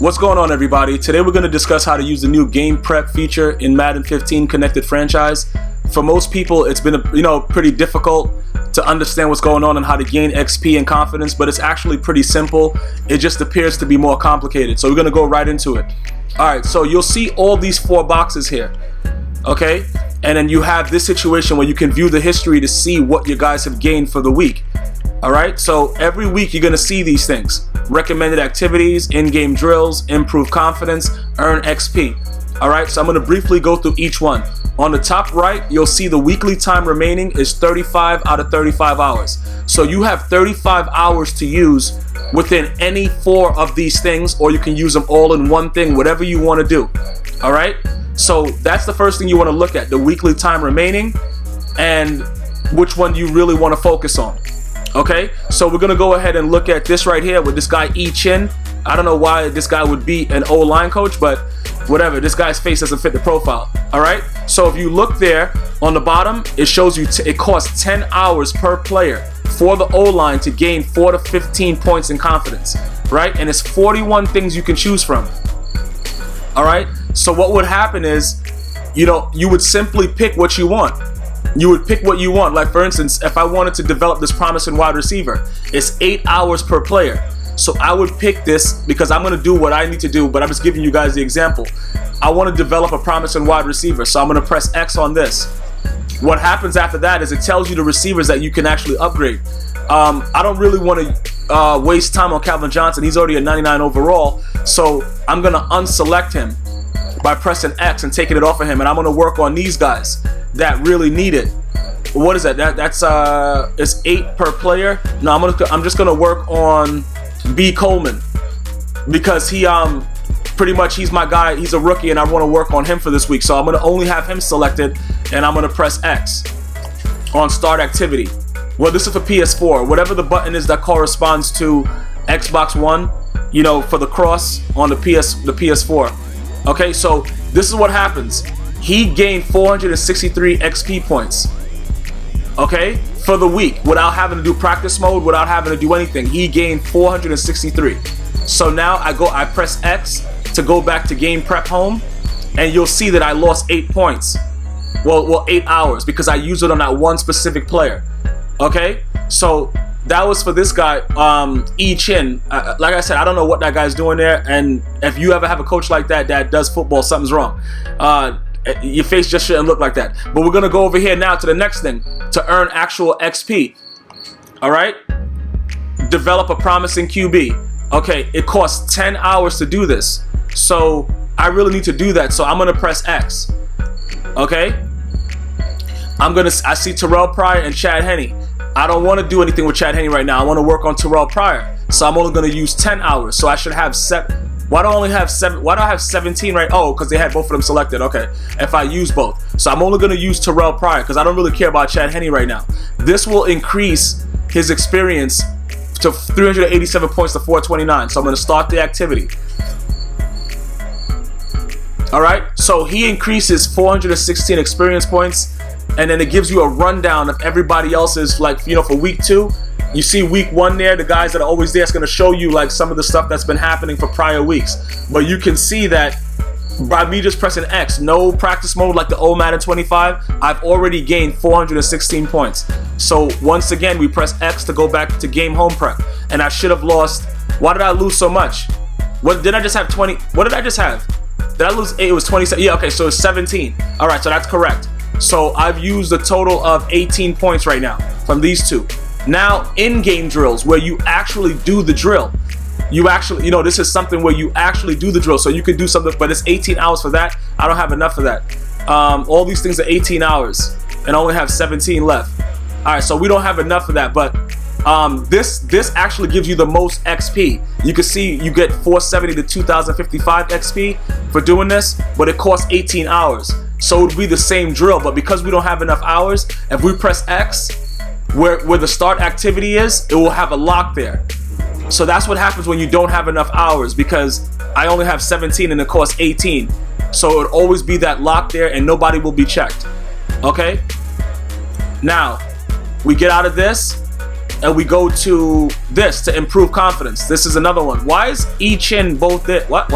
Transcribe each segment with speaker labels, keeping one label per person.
Speaker 1: What's going on, everybody? Today we're going to discuss how to use the new game prep feature in Madden 15 Connected Franchise. For most people, it's been pretty difficult to understand what's going on and how to gain XP and confidence, but it's actually pretty simple. It just appears to be more complicated. So we're going to go right into it. Alright, so you'll see all these 4 boxes here. Okay? And then you have this situation where you can view the history to see what you guys have gained for the week. Alright, so every week you're going to see these things. Recommended activities, in-game drills, improve confidence, earn XP. Alright, so I'm going to briefly go through each one. On the top right, you'll see the weekly time remaining is 35 out of 35 hours. So you have 35 hours to use within any 4 of these things, or you can use them all in one thing, whatever you want to do. Alright, so that's the first thing you want to look at, the weekly time remaining and which one you really want to focus on. Okay, so we're gonna go ahead and look at this right here with this guy E Chin. I don't know why this guy would be an O-line coach, but whatever, this guy's face doesn't fit the profile. Alright, so if you look there on the bottom, it shows you it costs 10 hours per player for the O-line to gain 4 to 15 points in confidence, right? And it's 41 things you can choose from. Alright, so what would happen is, you would simply pick what you want. You would pick what you want. Like, for instance, if I wanted to develop this promising wide receiver, it's 8 hours per player. So I would pick this because I'm going to do what I need to do, but I'm just giving you guys the example. I want to develop a promising wide receiver, so I'm going to press X on this. What happens after that is it tells you the receivers that you can actually upgrade. I don't really want to waste time on Calvin Johnson. He's already a 99 overall, so I'm going to unselect him by pressing X and taking it off of him, and I'm going to work on these guys that really need it. What is that? That's it's 8 per player. No, I'm just gonna work on B. Coleman because he pretty much he's my guy. He's a rookie, and I want to work on him for this week. So I'm gonna only have him selected, and I'm gonna press X on start activity. Well, this is for PS4. Whatever the button is that corresponds to Xbox One, for the cross on the PS4. Okay, so this is what happens. He gained 463 XP points, okay, for the week without having to do practice mode, without having to do anything. He gained 463. So now I press X to go back to game prep home, and you'll see that I lost 8 points. Well, 8 hours because I used it on that one specific player. Okay, so that was for this guy, E Chin. Like I said, I don't know what that guy's doing there, and if you ever have a coach like that does football, something's wrong. Your face just shouldn't look like that. But we're gonna go over here now to the next thing, to earn actual XP. Alright? Develop a promising QB. Okay, it costs 10 hours to do this. So I really need to do that. So I'm gonna press X. Okay? I see Terrell Pryor and Chad Henne. I don't want to do anything with Chad Henne right now. I want to work on Terrell Pryor. So I'm only gonna use 10 hours. So I should have 7. Why do I only have 7? Why do I have 17 right? Oh, because they had both of them selected. Okay, if I use both. So I'm only going to use Terrell Pryor because I don't really care about Chad Henne right now. This will increase his experience to 387 points to 429. So I'm going to start the activity. Alright, so he increases 416 experience points, and then it gives you a rundown of everybody else's, like, for week 2. You see week 1 there, the guys that are always there, it's going to show you like some of the stuff that's been happening for prior weeks. But you can see that by me just pressing X, no practice mode like the old Madden 25, I've already gained 416 points. So once again, we press X to go back to game home prep. And I should have lost, why did I lose so much? What did I just have 20? What did I just have? Did I lose 8? It was 27. Yeah, okay, so it's 17. All right, so that's correct. So I've used a total of 18 points right now from these 2. Now, in-game drills, where you actually do the drill. You actually, this is something where you actually do the drill. So you can do something, but it's 18 hours for that. I don't have enough for that. All these things are 18 hours, and I only have 17 left. All right, so we don't have enough for that, but this actually gives you the most XP. You can see you get 470 to 2055 XP for doing this, but it costs 18 hours. So it would be the same drill, but because we don't have enough hours, if we press X, where the start activity is, it will have a lock there. So that's what happens when you don't have enough hours, because I only have 17 and it costs 18. So it would always be that lock there and nobody will be checked. Okay? Now, we get out of this, and we go to this to improve confidence. This is another one. Why is E-Chin both there? What?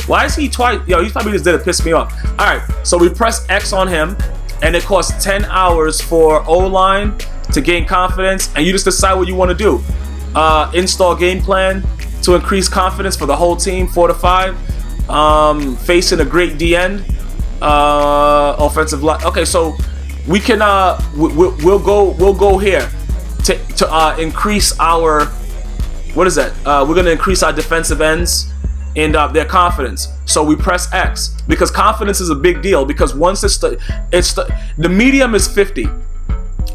Speaker 1: Why is he twice? Yo, he probably just did it piss me off. All right, so we press X on him, and it costs 10 hours for O-line to gain confidence, and you just decide what you want to do. Install game plan to increase confidence for the whole team, 4 to 5. Facing a great D-end, offensive line. Okay, so we can we'll go here to increase our, what is that? We're gonna increase our defensive ends and their confidence. So we press X because confidence is a big deal, because once the medium is 50.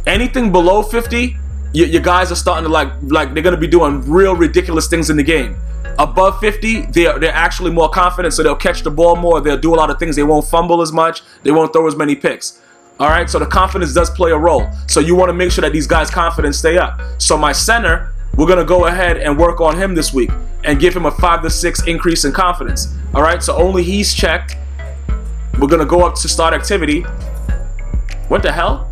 Speaker 1: Anything below 50, your guys are starting to like they're gonna be doing real ridiculous things in the game. Above 50, they're actually more confident, so they'll catch the ball more. They'll do a lot of things. They won't fumble as much. They won't throw as many picks. All right, so the confidence does play a role. So you want to make sure that these guys' confidence stay up. So my center, we're gonna go ahead and work on him this week and give him a 5 to 6 increase in confidence. All right, so only he's checked. We're gonna go up to start activity. What the hell?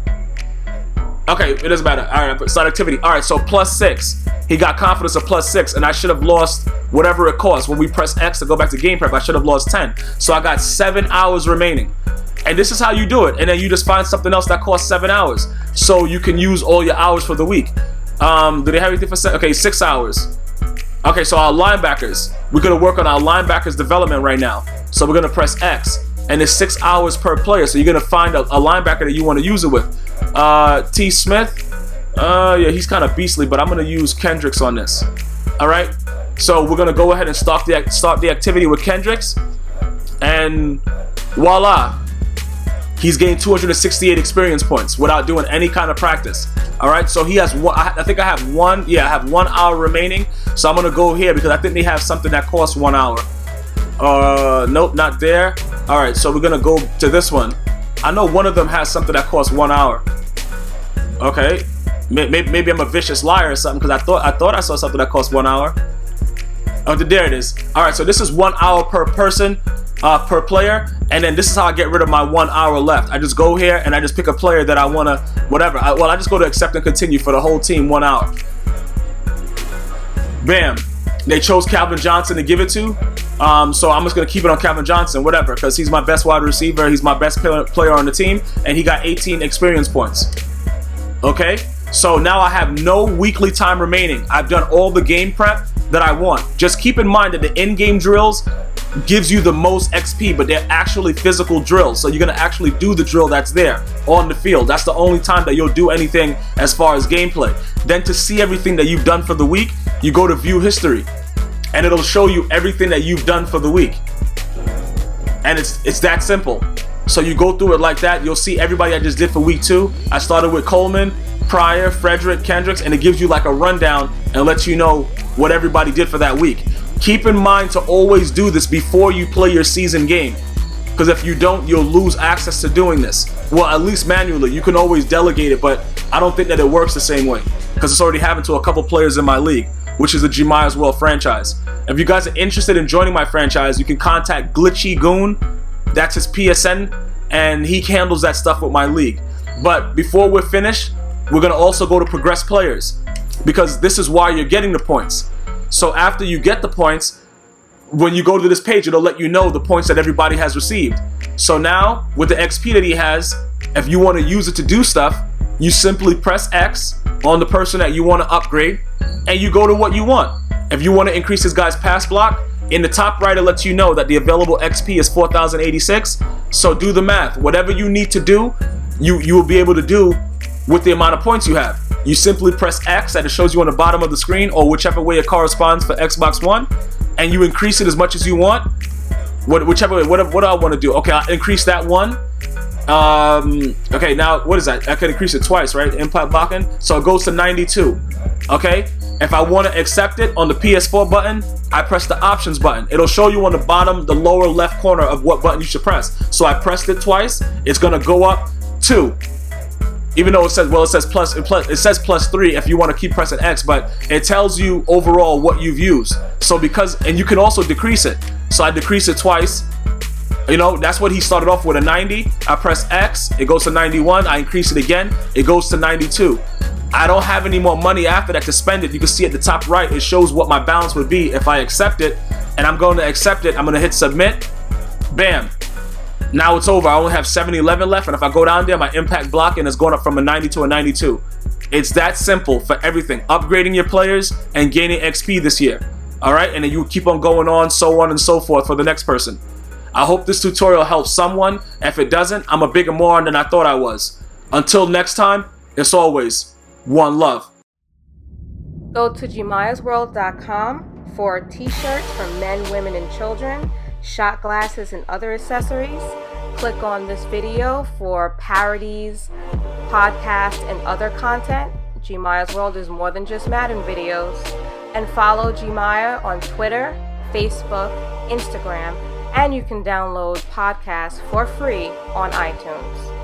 Speaker 1: Okay, it doesn't matter. All right, start activity. All right, so +6. He got confidence of +6, and I should have lost whatever it costs. When we press X to go back to game prep, I should have lost 10. So I got 7 hours remaining. And this is how you do it. And then you just find something else that costs 7 hours. So you can use all your hours for the week. Do they have anything for 7? Okay, 6 hours. Okay, so our linebackers. We're gonna work on our linebackers development right now. So we're gonna press X. And it's 6 hours per player. So you're gonna find a linebacker that you want to use it with. T. Smith. Yeah, he's kind of beastly, but I'm gonna use Kendricks on this. All right. So we're gonna go ahead and start the activity with Kendricks, and voila, he's gained 268 experience points without doing any kind of practice. All right. So he has one. I think I have one. Yeah, I have 1 hour remaining. So I'm gonna go here because I think they have something that costs 1 hour. Nope, not there. All right. So we're gonna go to this one. I know one of them has something that costs 1 hour. Okay. Maybe I'm a vicious liar or something, because I thought I saw something that cost 1 hour. Oh, there it is. All right, so this is 1 hour per person, per player, and then this is how I get rid of my 1 hour left. I just go here and I just pick a player that I wanna, whatever. I just go to accept and continue for the whole team, 1 hour. Bam. They chose Calvin Johnson to give it to. So I'm just gonna keep it on Calvin Johnson, whatever, because he's my best wide receiver. He's my best player on the team, and he got 18 experience points. Okay. So now I have no weekly time remaining. I've done all the game prep that I want. Just keep in mind that the in-game drills gives you the most XP, but they're actually physical drills. So you're gonna actually do the drill that's there on the field. That's the only time that you'll do anything as far as gameplay. Then to see everything that you've done for the week, you go to view history, and it'll show you everything that you've done for the week. And it's that simple. So you go through it like that. You'll see everybody I just did for week 2. I started with Coleman, Pryor, Frederick, Kendricks, and it gives you like a rundown and lets you know what everybody did for that week. Keep in mind to always do this before you play your season game, because if you don't, you'll lose access to doing this. Well, at least manually. You can always delegate it, but I don't think that it works the same way, because it's already happened to a couple players in my league, which is the GmiasWorld franchise. If you guys are interested in joining my franchise, you can contact Glitchy Goon. That's his PSN, and he handles that stuff with my league. But before we're finished, we're gonna also go to progress players, because this is why you're getting the points. So after you get the points, when you go to this page, it'll let you know the points that everybody has received. So now with the XP that he has, if you want to use it to do stuff, you simply press X on the person that you want to upgrade, and you go to what you want. If you want to increase this guy's pass block, in the top right, it lets you know that the available XP is 4,086. So do the math. Whatever you need to do, you will be able to do with the amount of points you have. You simply press X, that it shows you on the bottom of the screen, or whichever way it corresponds for Xbox One, and you increase it as much as you want. Whichever way. What do I want to do? Okay, I'll increase that one. Okay, now what is that? I can increase it twice, right? Input blocking. So it goes to 92. Okay. If I want to accept it on the PS4 button, I press the options button. It'll show you on the bottom, the lower left corner of what button you should press. So I pressed it twice. It's gonna go up 2. Even though it says +3 if you want to keep pressing X, but it tells you overall what you've used. So and you can also decrease it. So I decrease it twice. You know, that's what he started off with, a 90. I press X, it goes to 91. I increase it again, it goes to 92. I don't have any more money after that to spend it. You can see at the top right, it shows what my balance would be if I accept it, and I'm going to accept it. I'm going to hit submit. Bam. Now it's over. I only have 711 left, and if I go down there, my impact blocking is going up from a 90 to a 92. It's that simple for everything. Upgrading your players and gaining XP this year. All right, and then you keep on going on and so forth for the next person. I hope this tutorial helps someone. If it doesn't, I'm a bigger moron than I thought I was. Until next time, it's always one love.
Speaker 2: Go to GmiasWorld.com for t-shirts for men, women, and children, shot glasses, and other accessories. Click on this video for parodies, podcasts, and other content. GmiasWorld is more than just Madden videos. And follow Gmia on Twitter, Facebook, Instagram, and you can download podcasts for free on iTunes.